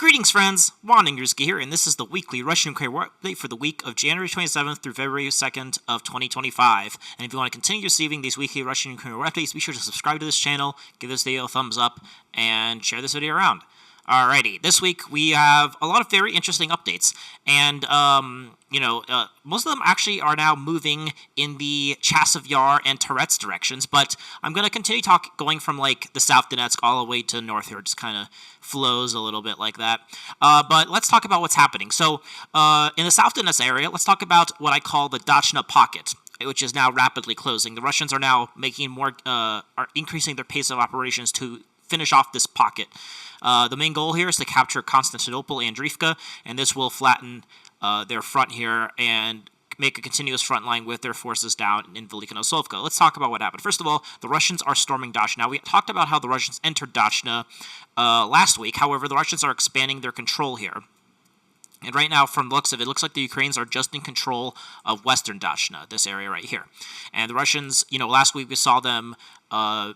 Greetings, friends! Juan Ingruski here, and this is the weekly Russian-Ukraine war update for the week of January 27th through February 2nd of 2025. And if you want to continue receiving these weekly Russian-Ukraine war updates, be sure to subscribe to this channel, give this video a thumbs up, and share this video around. Alrighty, this week we have a lot of very interesting updates, and, most of them actually are now moving in the Chasov and Tourette's directions, but I'm going to continue going from, the South Donetsk all the way to north here. It just kind of flows a little bit like that. But let's talk about what's happening. So, in the South Donetsk area, let's talk about what I call the Dachna pocket, which is now rapidly closing. The Russians are now are increasing their pace of operations to finish off this pocket. The main goal here is to capture Constantinople and Andriivka, and this will flatten their front here and make a continuous front line with their forces down in Velika Nosovka. Let's talk about what happened. First of all, the Russians are storming Dachna. Now, we talked about how the Russians entered Dachna last week. However, the Russians are expanding their control here. And right now, from the looks of it, looks like the Ukrainians are just in control of western Dachna, this area right here. And the Russians, last week we saw them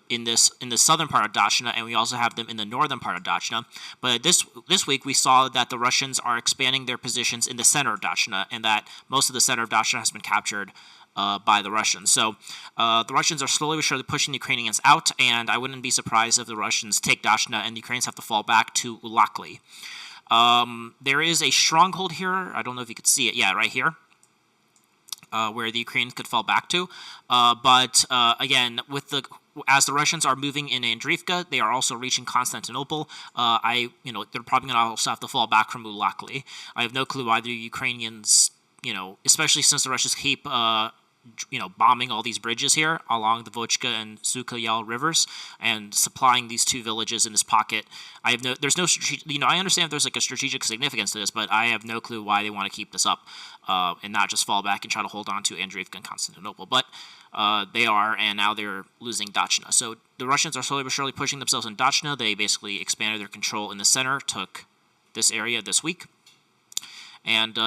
in the southern part of Dachna, and we also have them in the northern part of Dachna. But this week we saw that the Russians are expanding their positions in the center of Dachna, and that most of the center of Dachna has been captured by the Russians. So the Russians are slowly but surely pushing the Ukrainians out, and I wouldn't be surprised if the Russians take Dachna and the Ukrainians have to fall back to Ulakli. There is a stronghold here. I don't know if you could see it. Yeah, right here. Where the Ukrainians could fall back to. But again, as the Russians are moving in Andriivka, they are also reaching Constantinople. They're probably going to also have to fall back from Ulakli. I have no clue why the Ukrainians, especially since the Russians keep bombing all these bridges here along the Vochka and Suka-Yal rivers and supplying these two villages in this pocket. There's no strategic, I understand there's a strategic significance to this, but I have no clue why they want to keep this up and not just fall back and try to hold on to Andriivka and Constantinople. But they are, and now they're losing Dachna. So the Russians are slowly but surely pushing themselves in Dachna. They basically expanded their control in the center, took this area this week. And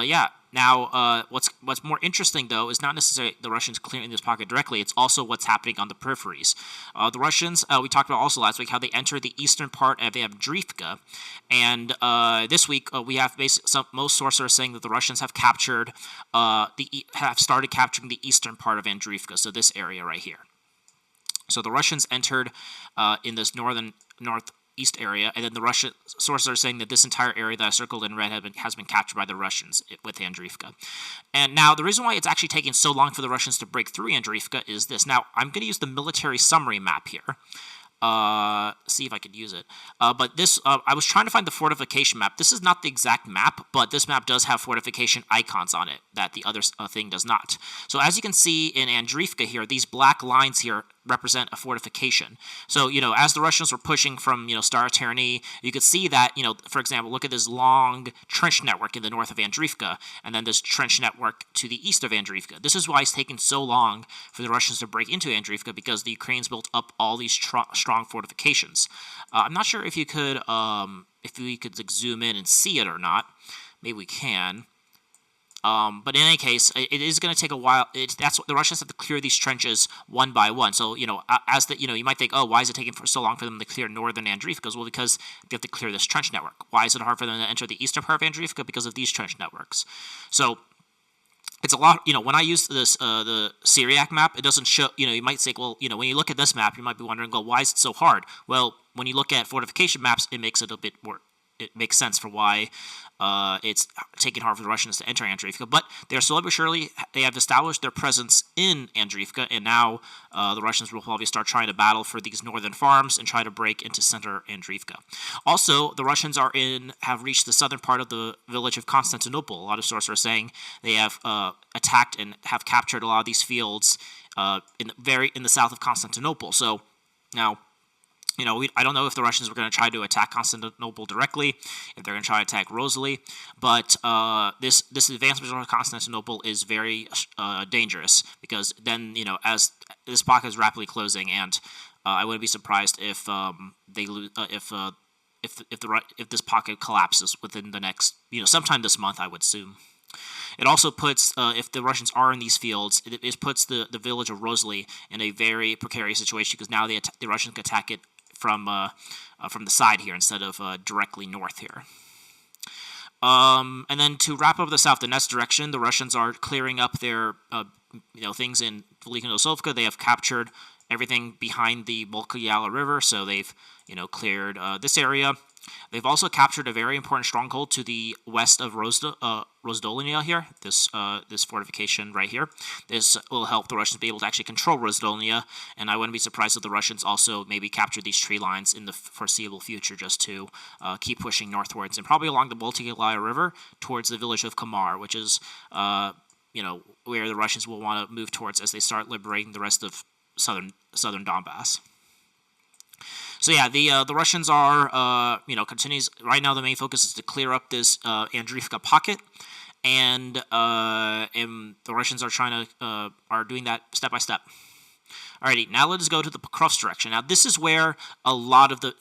now what's more interesting, though, is not necessarily the Russians clearing this pocket directly. It's also what's happening on the peripheries. The Russians, we talked about also last week, how they entered the eastern part of Andriivka. And this week, we have most sources are saying that the Russians have started capturing the eastern part of Andriivka, so this area right here. So the Russians entered in this northeast area, and then the Russian sources are saying that this entire area that I circled in red has been captured by the Russians with Andriivka. And now, the reason why it's actually taking so long for the Russians to break through Andriivka is this. Now, I'm going to use the military summary map here. See if I could use it. But this, I was trying to find the fortification map. This is not the exact map, but this map does have fortification icons on it that the other thing does not. So as you can see in Andriivka here, these black lines here represent a fortification. So, as the Russians were pushing from, Staroterny, you could see that, for example, look at this long trench network in the north of Andriivka, and then this trench network to the east of Andriivka. This is why it's taken so long for the Russians to break into Andriivka, because the Ukrainians built up all these strong fortifications. I'm not sure if we could zoom in and see it or not. Maybe we can. But in any case, it is going to take a while. That's what the Russians have to clear these trenches one by one. So, you might think, oh, why is it taking so long for them to clear northern Andriivka? Well, because they have to clear this trench network. Why is it hard for them to enter the eastern part of Andriivka? Because of these trench networks. So, it's a lot, when I use this, the Syriac map, it doesn't show, you might say, well, when you look at this map, you might be wondering, well, why is it so hard? Well, when you look at fortification maps, it makes it a bit more, it makes sense for why it's taking hard for the Russians to enter Andriivka. But they're slowly but surely, they have established their presence in Andriivka, and now the Russians will probably start trying to battle for these northern farms and try to break into center Andriivka. Also, the Russians have reached the southern part of the village of Constantinople. A lot of sources are saying they have attacked and have captured a lot of these fields in the south of Constantinople. So now, I don't know if the Russians were going to try to attack Constantinople directly, if they're going to try to attack Rosalie, but this advancement of Constantinople is very dangerous, because then, as this pocket is rapidly closing, and I wouldn't be surprised if if this pocket collapses within the next, sometime this month, I would assume. It also puts, if the Russians are in these fields, it puts the village of Rosalie in a very precarious situation, because now the Russians can attack it from the side here instead of directly north here. And then to wrap up the South Donetsk direction, the Russians are clearing up their things in Velika Nosovka. They have captured everything behind the Volga-Yala River, so they've cleared this area. They've also captured a very important stronghold to the west of Rozdolnia here, this fortification right here. This will help the Russians be able to actually control Rozdolnia, and I wouldn't be surprised if the Russians also maybe capture these tree lines in the foreseeable future just to keep pushing northwards, and probably along the Volga-Yala River towards the village of Kamar, which is where the Russians will want to move towards as they start liberating the rest of southern Donbass. So yeah, the Russians are continues right now. The main focus is to clear up this Andriivka pocket, and the Russians are are doing that step by step. Alrighty, now let us go to the Pokrovsk direction. Now this is where a lot of the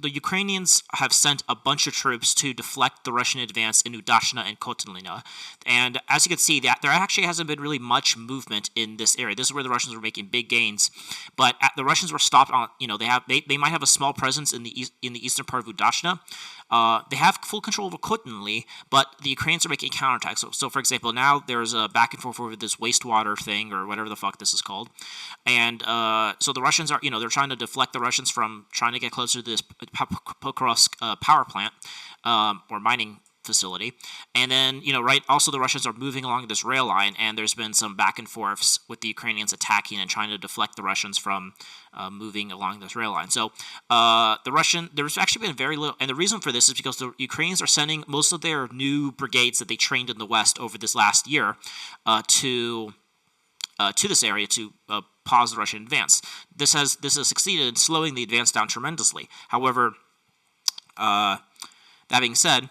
Ukrainians have sent a bunch of troops to deflect the Russian advance in Udashna and Kotelnina. And as you can see, there actually hasn't been really much movement in this area. This is where the Russians were making big gains, but the Russians were stopped on. They might have a small presence in the eastern part of Udashna. They have full control over Kotelny, but the Ukrainians are making counterattacks. So for example, now there's a back and forth over this wastewater thing or whatever the fuck this is called, and so the Russians are, they're trying to deflect the Russians from trying to get closer to this Pokrovsk power plant or mining facility. And then, also the Russians are moving along this rail line, and there's been some back and forths with the Ukrainians attacking and trying to deflect the Russians from moving along this rail line. So there's actually been very little, and the reason for this is because the Ukrainians are sending most of their new brigades that they trained in the West over this last year to this area to pause the Russian advance. This has succeeded in slowing the advance down tremendously. However, that being said,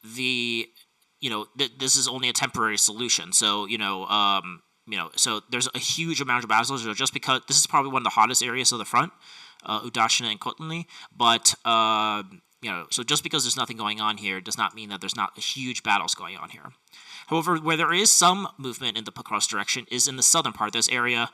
this is only a temporary solution. So so there's a huge amount of battles. Just because this is probably one of the hottest areas of the front, Udashna and Kotelny, but so just because there's nothing going on here does not mean that there's not huge battles going on here. However, where there is some movement in the Pokrovsk direction is in the southern part, this area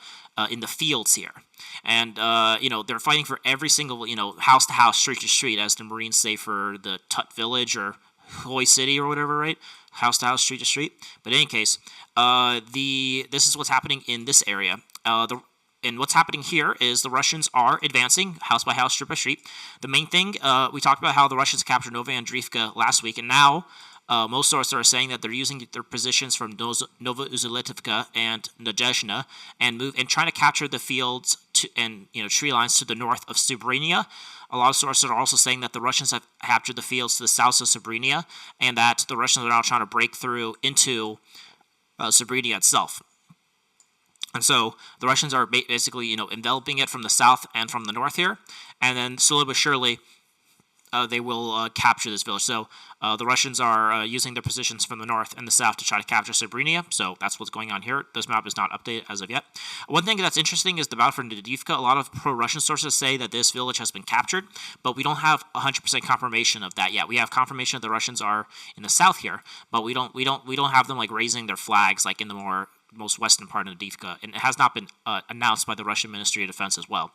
in the fields here. And, they're fighting for every single, house to house, street to street, as the Marines say for the Tut village or Hoy City or whatever, right? House to house, street to street. But in any case, this is what's happening in this area. And what's happening here is the Russians are advancing house by house, street by street. The main thing, we talked about how the Russians captured Nova Andriivka last week, and now most sources are saying that they're using their positions from Nova Uzaletivka and Nadezhna and trying to capture the fields and tree lines to the north of Subrinia. A lot of sources are also saying that the Russians have captured the fields to the south of Subrinia, and that the Russians are now trying to break through into Subrinia itself. And so the Russians are basically enveloping it from the south and from the north here, and then slowly but surely they will capture this village. So the Russians are using their positions from the north and the south to try to capture Subrinia. So that's what's going on here. This map is not updated as of yet. One thing that's interesting is the battle for Dnipropetrovsk. A lot of pro-Russian sources say that this village has been captured, but we don't have 100% confirmation of that yet. We have confirmation that the Russians are in the south here, but we don't have them like raising their flags like in the most western part of Dnipropetrovsk, and it has not been announced by the Russian Ministry of Defense as well.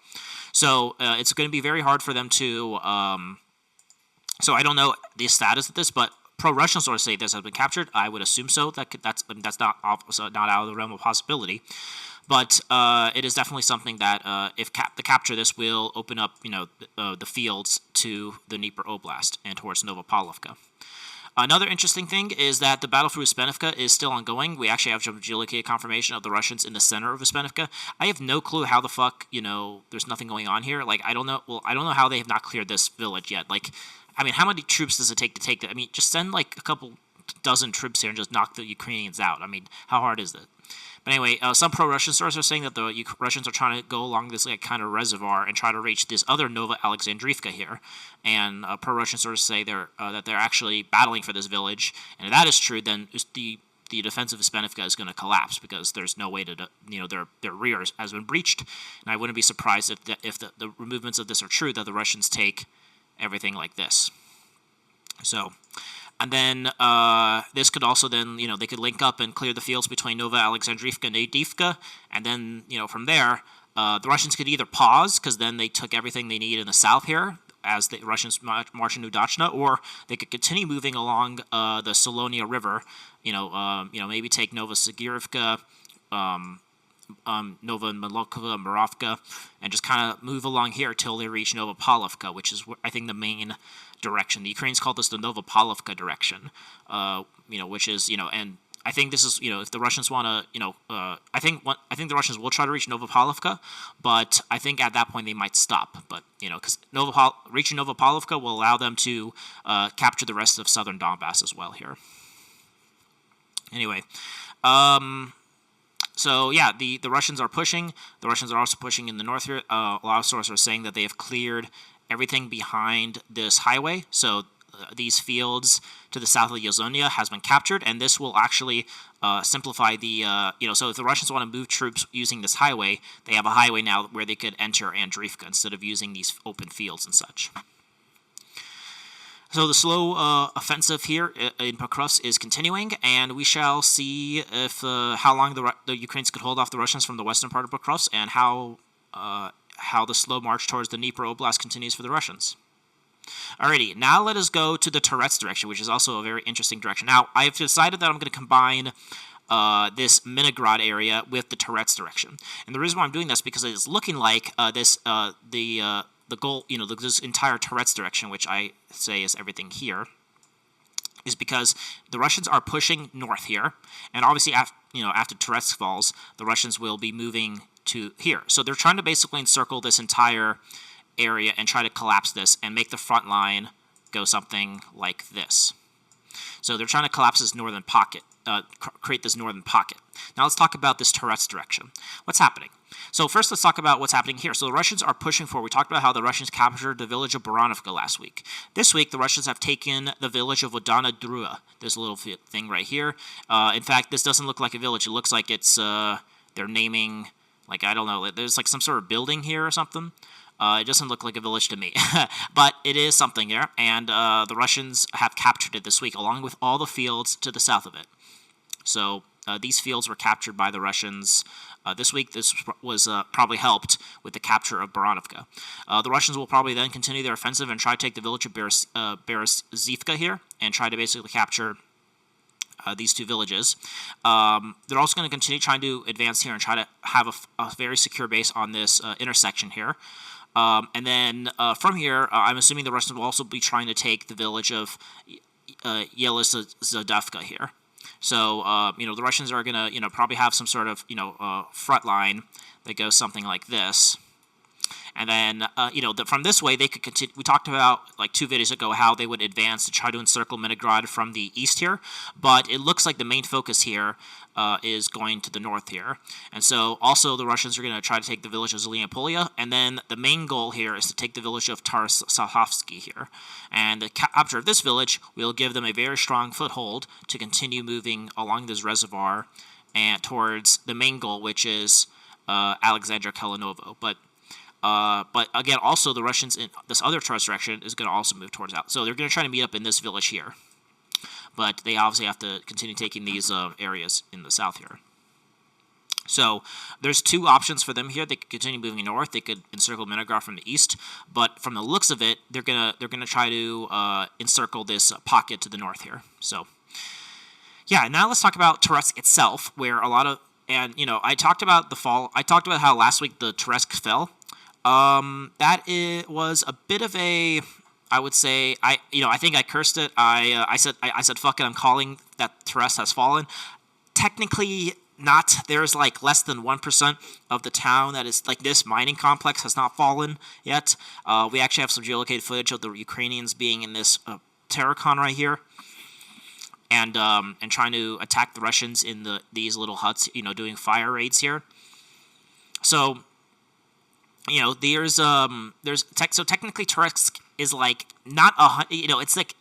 So it's going to be very hard for them to. So I don't know the status of this, but pro-Russian sources say this has been captured. I would assume so. That's not out of the realm of possibility. But it is definitely something that if the capture this will open up the fields to the Dnipro Oblast and towards Novopavlovka. Another interesting thing is that the battle for Uspenivka is still ongoing. We actually have geolocated confirmation of the Russians in the center of Uspenivka. I have no clue how the fuck there's nothing going on here. Like I don't know. Well, I don't know how they have not cleared this village yet. Like, I mean, how many troops does it take to take that? I mean, just send like a couple dozen troops here and just knock the Ukrainians out. I mean, how hard is that? But anyway, some pro-Russian sources are saying that the Russians are trying to go along this like kind of reservoir and try to reach this other Nova Alexandriivka here. And pro-Russian sources say that they're actually battling for this village. And if that is true, then the defense of Uspenivka is going to collapse because there's no way to their rear has been breached. And I wouldn't be surprised if the movements of this are true, that the Russians take everything like this. So, and then this could also then, they could link up and clear the fields between Nova Alexandriivka and Avdiivka, and then, from there, the Russians could either pause, because then they took everything they need in the south here, as the Russians march into Dachna, or they could continue moving along the Solonia River. Maybe take Novosibirsk, Nova Molokova, Moravka, and just kind of move along here till they reach Novopalovka, which is, I think, the main direction. The Ukrainians call this the Novopalovka direction, which is, and I think this is, if the Russians want to, I think the Russians will try to reach Novopalovka, but I think at that point they might stop. But, because reaching Novopalovka will allow them to capture the rest of southern Donbass as well here. Anyway, so yeah, the Russians are pushing. The Russians are also pushing in the north here. A lot of sources are saying that they have cleared everything behind this highway. So these fields to the south of Yazonia has been captured, and this will actually simplify the, so if the Russians want to move troops using this highway, they have a highway now where they could enter Andriivka instead of using these open fields and such. So the slow offensive here in Pokrovsk is continuing, and we shall see if how long the Ukrainians could hold off the Russians from the western part of Pokrovsk, and how the slow march towards the Dnipro Oblast continues for the Russians. Alrighty, now let us go to the Tourette's direction, which is also a very interesting direction. Now, I've decided that I'm going to combine this Minigrad area with the Tourette's direction, and the reason why I'm doing this is because it's looking like the goal, this entire Tourette's direction, which I say is everything here, is because the Russians are pushing north here, and obviously after Tourette's falls, the Russians will be moving to here. So they're trying to basically encircle this entire area and try to collapse this and make the front line go something like this. So they're trying to collapse this northern pocket, create this northern pocket. Now let's talk about this Tourette's direction. What's happening? So first, let's talk about what's happening here. So the Russians are pushing forward. We talked about how the Russians captured the village of Baranovka last week. This week, the Russians have taken the village of Vodana Drua, this little thing right here. In fact, this doesn't look like a village. It looks like it's they're naming, like, I don't know, there's like some sort of building here or something. It doesn't look like a village to me, but it is something here, and the Russians have captured it this week, along with all the fields to the south of it. So these fields were captured by the Russians this week. This was probably helped with the capture of Baranovka. The Russians will probably then continue their offensive and try to take the village of Berezivka here and try to basically capture these two villages. They're also going to continue trying to advance here and try to have a very secure base on this intersection here. And then from here, I'm assuming the Russians will also be trying to take the village of Yelizaveta here. So, the Russians are going to, probably have some sort of, front line that goes something like this. And then, from this way, they could continue. We talked about, like, 2 videos ago, how they would advance to try to encircle Minigrad from the east here. But it looks like the main focus here is going to the north here. And so, also, the Russians are going to try to take the village of Zeliapolia. And then the main goal here is to take the village of Tarasovsky here. And the capture of this village will give them a very strong foothold to continue moving along this reservoir and towards the main goal, which is Alexandra Kalinovo. But again, also the Russians in this other Tourette's direction is going to also move towards out. So they're going to try to meet up in this village here. But they obviously have to continue taking these areas in the south here. So there's 2 options for them here. They could continue moving north. They could encircle Minigrad from the east. But from the looks of it, they're gonna try to encircle this pocket to the north here. So yeah, now let's talk about Tourette's itself, where a lot of I talked about the fall. I talked about how last week the Tourette's fell. That was a bit of a, I would say, I think I cursed it. I said, fuck it, I'm calling that Tourette's has fallen. Technically not. There's like less than 1% of the town that is like this mining complex has not fallen yet. We actually have some geolocated footage of the Ukrainians being in this Terracon right here. And trying to attack the Russians in these little huts, doing fire raids here. So, so technically Tourette's is like not it's like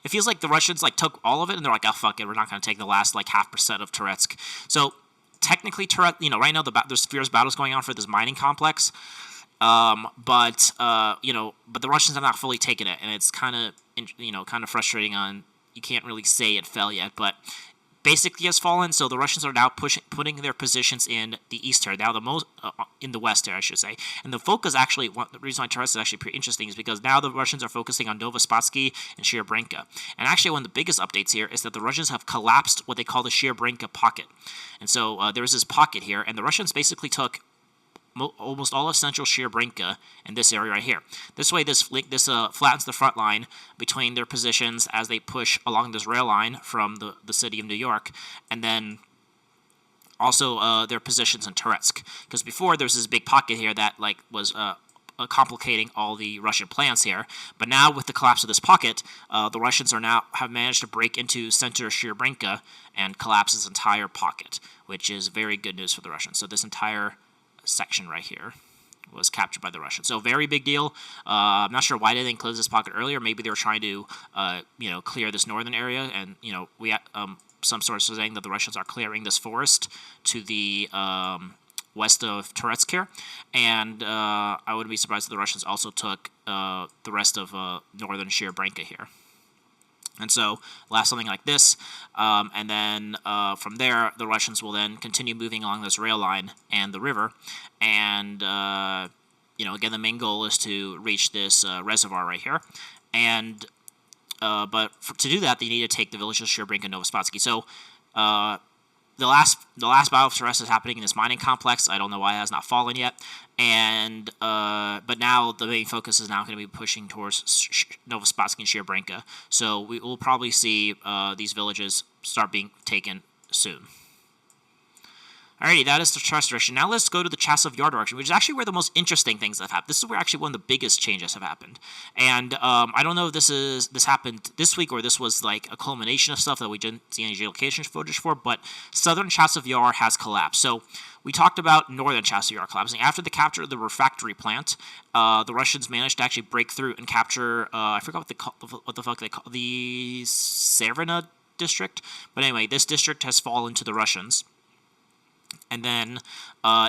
it feels like the Russians like took all of it and they're like, oh fuck it, we're not going to take the last like 0.5% of Tourette's. So technically Tourette's, right now there's fierce battles going on for this mining complex, but the Russians have not fully taken it, and it's kind of frustrating. You can't really say it fell yet, but basically has fallen. So the Russians are now putting their positions in the east here, now the most in the west here, I should say. And the focus actually, the reason I trust is actually pretty interesting is because now the Russians are focusing on Novospassky and Shyrbrenka. And actually, one of the biggest updates here is that the Russians have collapsed what they call the Shyrbrenka pocket. And so there was this pocket here, and the Russians basically took almost all of central Shyrbrenka in this area right here. This way, this flattens the front line between their positions as they push along this rail line from the city of New York, and then also their positions in Toretsk. Because before, there was this big pocket here that was complicating all the Russian plans here. But now, with the collapse of this pocket, the Russians have managed to break into center Shyrbrenka and collapse this entire pocket, which is very good news for the Russians. So this entire section right here was captured by the Russians. So very big deal. I'm not sure why they didn't close this pocket earlier. Maybe they were trying to, clear this northern area. And we some sources are saying that the Russians are clearing this forest to the west of Toretsk here. And I wouldn't be surprised if the Russians also took the rest of northern Shyrbrenka here. And so, last something like this, and then from there, the Russians will then continue moving along this rail line and the river, and again, the main goal is to reach this reservoir right here, and to do that, they need to take the villages of Shyrbrenka and Novospassky. So, the last battle for Toretsk is happening in this mining complex. I don't know why it has not fallen yet, and but now the main focus is now going to be pushing towards Novospassky and Shyrbrenka. So we will probably see these villages start being taken soon. Alrighty, that is the Toretsk direction. Now let's go to the Chasov Yar direction, which is actually where the most interesting things have happened. This is where actually one of the biggest changes have happened. And I don't know if this happened this week or this was like a culmination of stuff that we didn't see any geolocation footage for, but southern Chasov Yar has collapsed. So we talked about northern Chasov Yar collapsing. After the capture of the refractory plant, the Russians managed to actually break through and capture, I forgot what the fuck they call the Severna district. But anyway, this district has fallen to the Russians. And then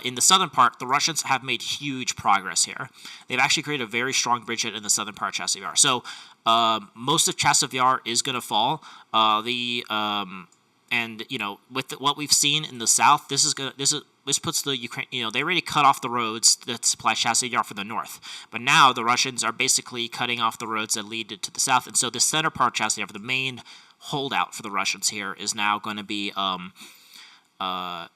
in the southern part, the Russians have made huge progress here. They've actually created a very strong bridgehead in the southern part of Chasov Yar. So most of Chasov Yar is going to fall. With what we've seen in the south, this puts the Ukraine. They already cut off the roads that supply Chasov Yar for the north, but now the Russians are basically cutting off the roads that lead to the south, and so the center part of Chasov Yar, the main holdout for the Russians here, is now going to be.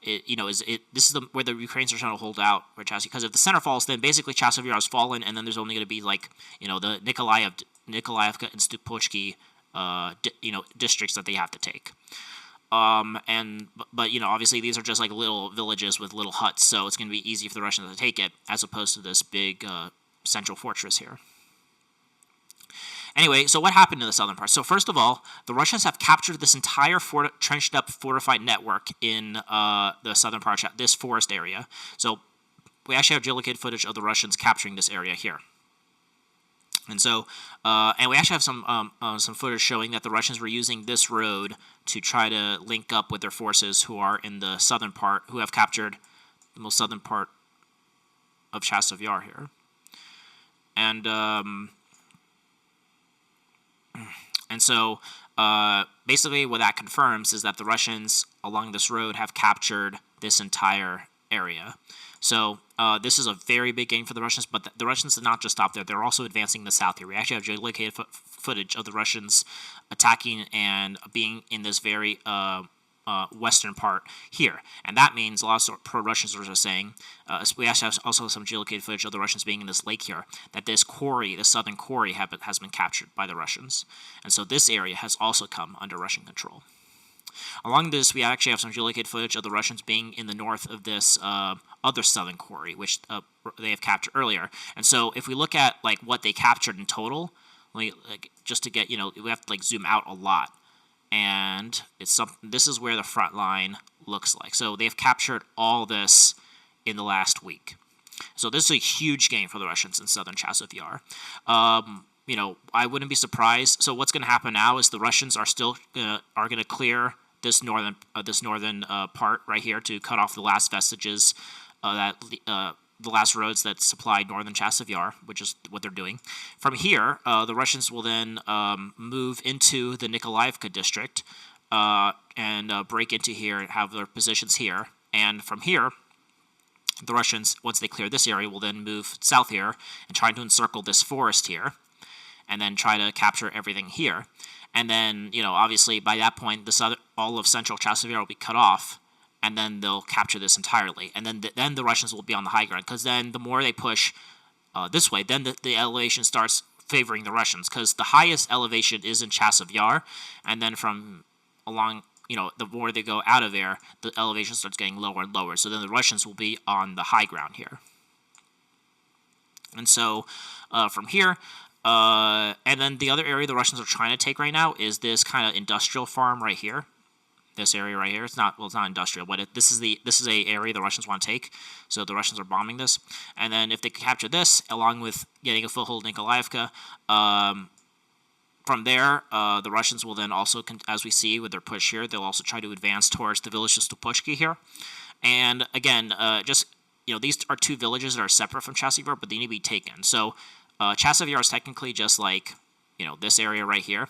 This is where the Ukrainians are trying to hold out for Chasov, because if the center falls, then basically Chasov Yar has fallen, and then there's only going to be the Nikolaevka and Stupochki districts that they have to take. Obviously these are just like little villages with little huts, so it's going to be easy for the Russians to take it, as opposed to this big central fortress here. Anyway, so what happened in the southern part? So first of all, the Russians have captured this entire trenched-up fortified network in the southern part, this forest area. So we actually have geolocated footage of the Russians capturing this area here. And so, and we actually have some footage showing that the Russians were using this road to try to link up with their forces who are in the southern part, who have captured the most southern part of Chasov Yar here. And so, basically what that confirms is that the Russians along this road have captured this entire area. So, this is a very big gain for the Russians, but the Russians did not just stop there. They're also advancing the south here. We actually have geolocated footage of the Russians attacking and being in this very western part here. And that means a lot of pro-Russian sources are saying, we actually have also some geolocated footage of the Russians being in this lake here, that this quarry, the southern quarry, has been captured by the Russians. And so this area has also come under Russian control. Along this, we actually have some geolocated footage of the Russians being in the north of this other southern quarry, which they have captured earlier. And so if we look at what they captured in total, just to get, we have to zoom out a lot. And this is where the front line looks like. So they've captured all this in the last week. So this is a huge gain for the Russians in southern Chasov Yar. I wouldn't be surprised. So what's going to happen now is the Russians are still going to clear this northern part right here to cut off the last vestiges the last roads that supply northern Chasov Yar, which is what they're doing. From here, the Russians will then move into the Nikolaevka district, and break into here and have their positions here. And from here, the Russians, once they clear this area, will then move south here and try to encircle this forest here, and then try to capture everything here. And then, obviously by that point, all of central Chasov will be cut off, and then they'll capture this entirely. And then the Russians will be on the high ground, because then the more they push this way, then the elevation starts favoring the Russians, because the highest elevation is in Chasov Yar, and then from along, the more they go out of there, the elevation starts getting lower and lower. So then the Russians will be on the high ground here. And so from here, and then the other area the Russians are trying to take right now is this kind of industrial farm right here. This area right here. It's not industrial, but this is a area the Russians want to take. So the Russians are bombing this, and then if they capture this, along with getting a foothold in Nikolaevka, from there, the Russians will then also, as we see with their push here, they'll also try to advance towards the village of Stupochki here. And again, these are two villages that are separate from Chasov Yar, but they need to be taken. So Chasov Yar is technically just like, this area right here.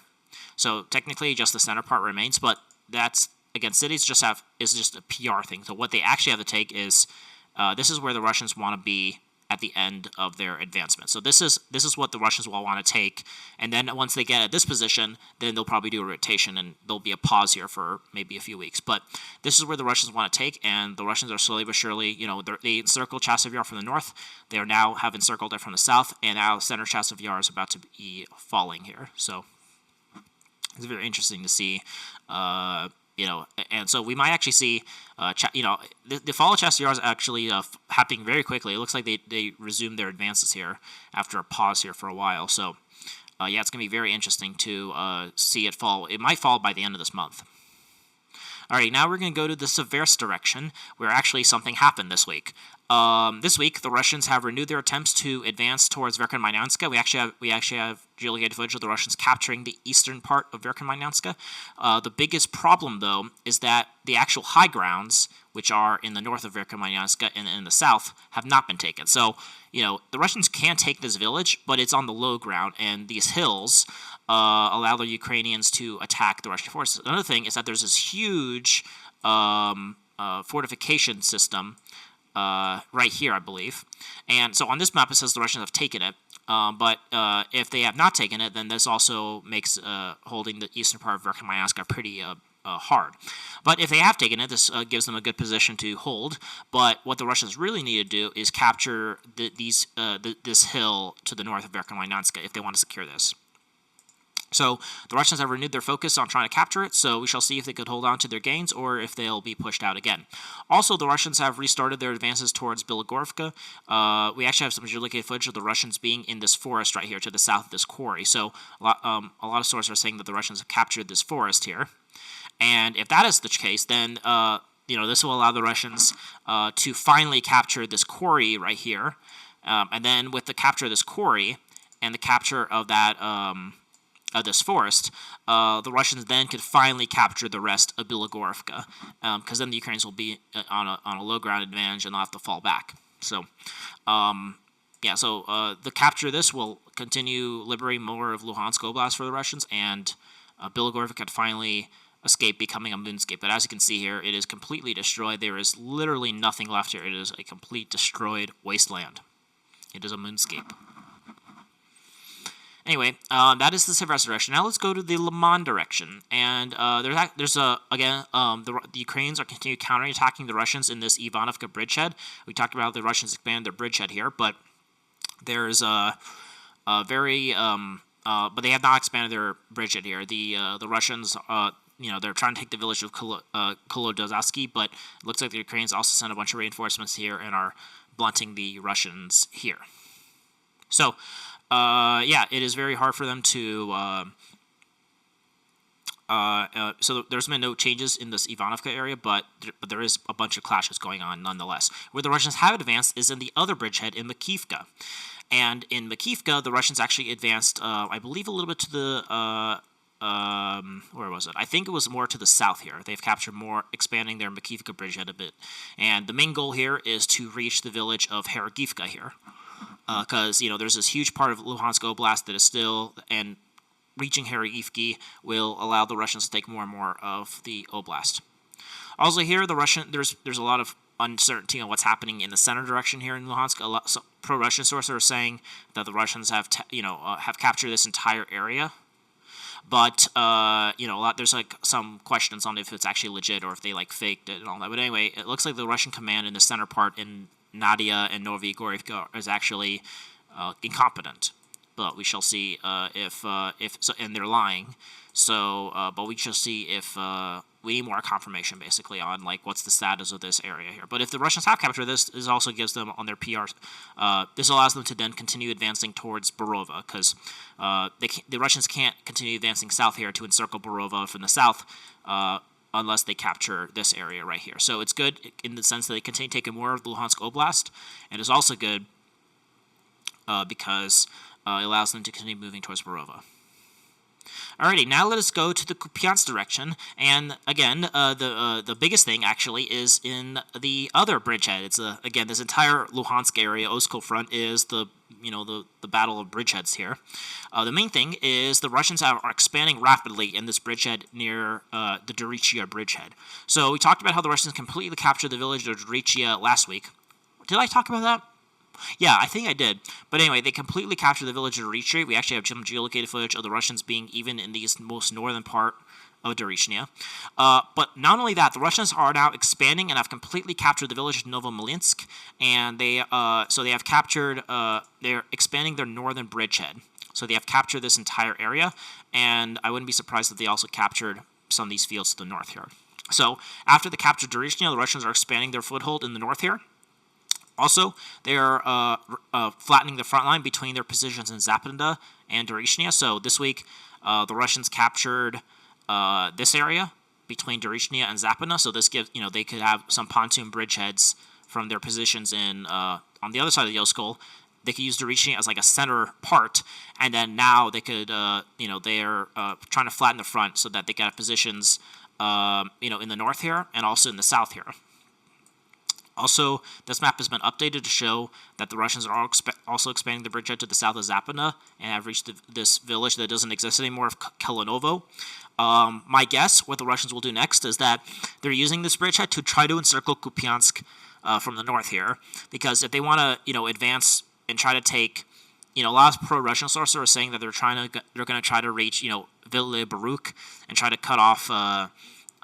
So technically just the center part remains, but that's, again, cities is just a PR thing. So what they actually have to take is, this is where the Russians want to be at the end of their advancement. So this is what the Russians will want to take, and then once they get at this position, then they'll probably do a rotation, and there'll be a pause here for maybe a few weeks. But this is where the Russians want to take, and the Russians are slowly but surely, they encircle Chasov Yar from the north. They have encircled it from the south, and now center Chasov Yar is about to be falling here. So it's very interesting to see. And so we might actually see, the fall of Chasov Yar is actually happening very quickly. It looks like they resumed their advances here after a pause here for a while. So, it's going to be very interesting to see it fall. It might fall by the end of this month. All right, now we're going to go to the Seversk direction, where actually something happened this week. This week, the Russians have renewed their attempts to advance towards Verkhomanyanska. We actually have geolocated footage of the Russians capturing the eastern part of Verkhomanyanska. The biggest problem, though, is that the actual high grounds, which are in the north of Verkhomanyanska and in the south, have not been taken. So, the Russians can take this village, but it's on the low ground, and these hills allow the Ukrainians to attack the Russian forces. Another thing is that there's this huge fortification system right here, I believe. And so on this map, it says the Russians have taken it. But if they have not taken it, then this also makes holding the eastern part of Verkhomanyanska pretty hard. But if they have taken it, this gives them a good position to hold. But what the Russians really need to do is capture this hill to the north of Verkhomanyanska if they want to secure this. So the Russians have renewed their focus on trying to capture it, so we shall see if they could hold on to their gains or if they'll be pushed out again. Also, the Russians have restarted their advances towards Bilogorivka. We actually have some geolocated footage of the Russians being in this forest right here to the south of this quarry. So a lot of sources are saying that the Russians have captured this forest here. And if that is the case, then this will allow the Russians to finally capture this quarry right here. And then with the capture of this quarry and the capture of that this forest, the Russians then could finally capture the rest of Bilogorivka, because then the Ukrainians will be on a low ground advantage and they'll have to fall back. So, the capture of this will continue liberating more of Luhansk Oblast for the Russians, and Bilogorivka could finally escape becoming a moonscape. But as you can see here, it is completely destroyed. There is literally nothing left here. It is a complete destroyed wasteland. It is a moonscape. Anyway, that is the Seversk direction. Now let's go to the Le Mans direction. And the Ukrainians are continuing counterattacking the Russians in this Ivanovka bridgehead. We talked about how the Russians expanded their bridgehead here, but there's but they have not expanded their bridgehead here. The Russians, they're trying to take the village of Kolodozavsky, but it looks like the Ukrainians also sent a bunch of reinforcements here and are blunting the Russians here. So, it is very hard for them to. So there's been no changes in this Ivanovka area, but there is a bunch of clashes going on nonetheless. Where the Russians have advanced is in the other bridgehead in Makivka. And in Makivka, the Russians actually advanced, I believe, a little bit to the. Where was it? I think it was more to the south here. They've captured more, expanding their Makivka bridgehead a bit. And the main goal here is to reach the village of Heragivka here. Because, there's this huge part of Luhansk Oblast that is still, and reaching Harivki will allow the Russians to take more and more of the Oblast. Also here, there's a lot of uncertainty on what's happening in the center direction here in Luhansk. So pro-Russian sources are saying that the Russians have captured this entire area. But there's like some questions on if it's actually legit or if they like faked it and all that. But anyway, it looks like the Russian command in the center part in Nadia and Novigorivka is actually incompetent. But we shall see if so, and they're lying. So, but we shall see if we need more confirmation, basically, on like what's the status of this area here. But if the Russians have captured this also gives them on their PR. This allows them to then continue advancing towards Borova, because the Russians can't continue advancing south here to encircle Borova from the south unless they capture this area right here. So it's good in the sense that they continue taking more of the Luhansk Oblast, and it's also good because it allows them to continue moving towards Borova. Alrighty, now let us go to the Kupiansk direction, and again, the biggest thing actually is in the other bridgehead. It's again, this entire Luhansk area, Oskol front, is the battle of bridgeheads here. The main thing is the Russians are expanding rapidly in this bridgehead near the Dorichia bridgehead. So we talked about how the Russians completely captured the village of Dorichia last week. Did I talk about that? Yeah, I think I did. But anyway, they completely captured the village of Dorichia. We actually have some geolocated footage of the Russians being even in the most northern part of Dorichia. But not only that, the Russians are now expanding and have completely captured the village of Novomolinsk, and they have captured. They're expanding their northern bridgehead. So they have captured this entire area, and I wouldn't be surprised if they also captured some of these fields to the north here. So after the capture of Dorichia, the Russians are expanding their foothold in the north here. Also, they are flattening the front line between their positions in Zapenda and Dorichia. So this week, the Russians captured this area between Dorichia and Zapenda. So this gives, they could have some pontoon bridgeheads from their positions in on the other side of the Oskol. They could use Dorichia as like a center part, and then now they could, they are trying to flatten the front so that they can have positions, in the north here and also in the south here. Also, this map has been updated to show that the Russians are also expanding the bridgehead to the south of Zapena and have reached this village that doesn't exist anymore of Kalanovo. My guess, what the Russians will do next, is that they're using this bridgehead to try to encircle Kupiansk from the north here, because if they want to, advance and try to take, a lot of pro-Russian sources are saying that they're going to try to reach, Ville Baruch and try to cut off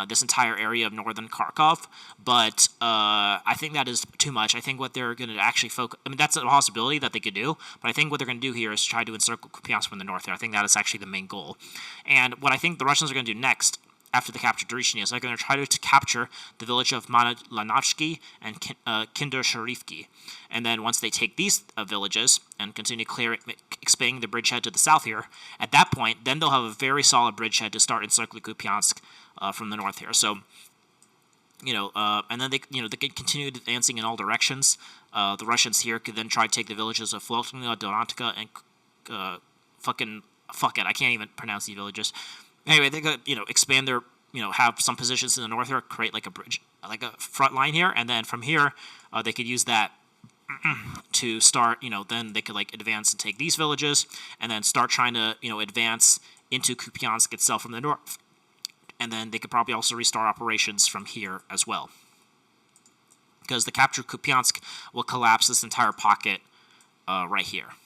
this entire area of northern Kharkov, but I think that is too much. I think what they're going to actually focus... I mean, that's a possibility that they could do, but I think what they're going to do here is try to encircle Kupiansk from the north there. I think that is actually the main goal. And what I think the Russians are going to do next, after the capture of Dorichia, is they're going to try to capture the village of Manalanachki and Kinder Sharifki. And then once they take these villages and continue expanding the bridgehead to the south here, at that point, then they'll have a very solid bridgehead to start encircling Kupiansk from the north here. So, and then they could continue advancing in all directions. The Russians here could then try to take the villages of Flotnia, Dorantka, and fuck it, I can't even pronounce these villages. Anyway, they could, expand their, have some positions in the north here, create like a bridge, like a front line here, and then from here, they could use that to start, then they could like advance and take these villages, and then start trying to, advance into Kupiansk itself from the north. And then they could probably also restart operations from here as well, because the capture of Kupiansk will collapse this entire pocket right here.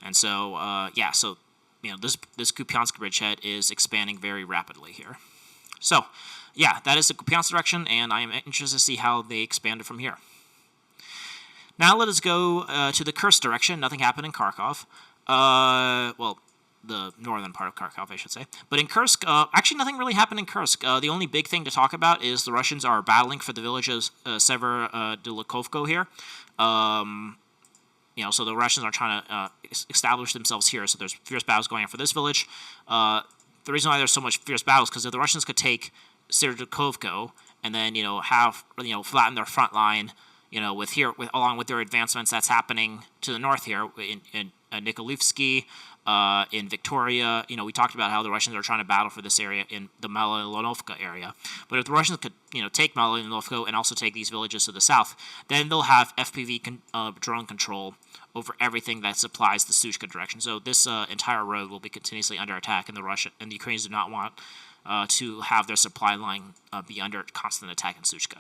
And so, this Kupiansk bridgehead is expanding very rapidly here. So, yeah, that is the Kupiansk direction, and I am interested to see how they expand it from here. Now let us go to the Kursk direction. Nothing happened in Kharkov. The northern part of Kharkov, I should say. But in Kursk, actually nothing really happened in Kursk. The only big thing to talk about is the Russians are battling for the village of Sever de Lukovko here. So the Russians are trying to establish themselves here. So there's fierce battles going on for this village. The reason why there's so much fierce battles is because if the Russians could take Serdukovko and then flatten their front line, along with their advancements that's happening to the north here in Nikolivsky, in Victoria. We talked about how the Russians are trying to battle for this area in the Malinovka area. But if the Russians could, take Malinovka and also take these villages to the south, then they'll have FPV drone control over everything that supplies the Sushka direction. So this entire road will be continuously under attack, and the Ukrainians do not want to have their supply line be under constant attack in Sushka.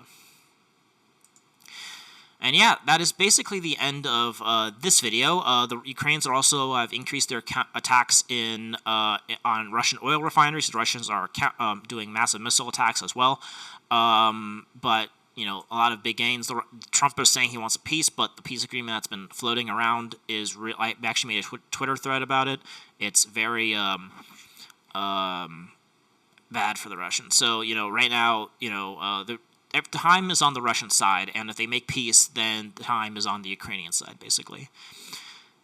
And yeah, that is basically the end of this video. The Ukrainians are also have increased their attacks on Russian oil refineries. The Russians are doing massive missile attacks as well. But a lot of big gains. Trump is saying he wants a peace, but the peace agreement that's been floating around is real. I actually made a Twitter thread about it. It's very bad for the Russians. So right now, the time is on the Russian side, and if they make peace, then the time is on the Ukrainian side, basically.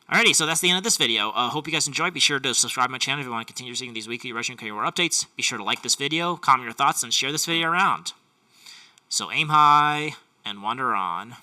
Alrighty, so that's the end of this video. Hope you guys enjoyed. Be sure to subscribe to my channel if you want to continue seeing these weekly Russian-Ukrainian war updates. Be sure to like this video, comment your thoughts, and share this video around. So aim high and wander on.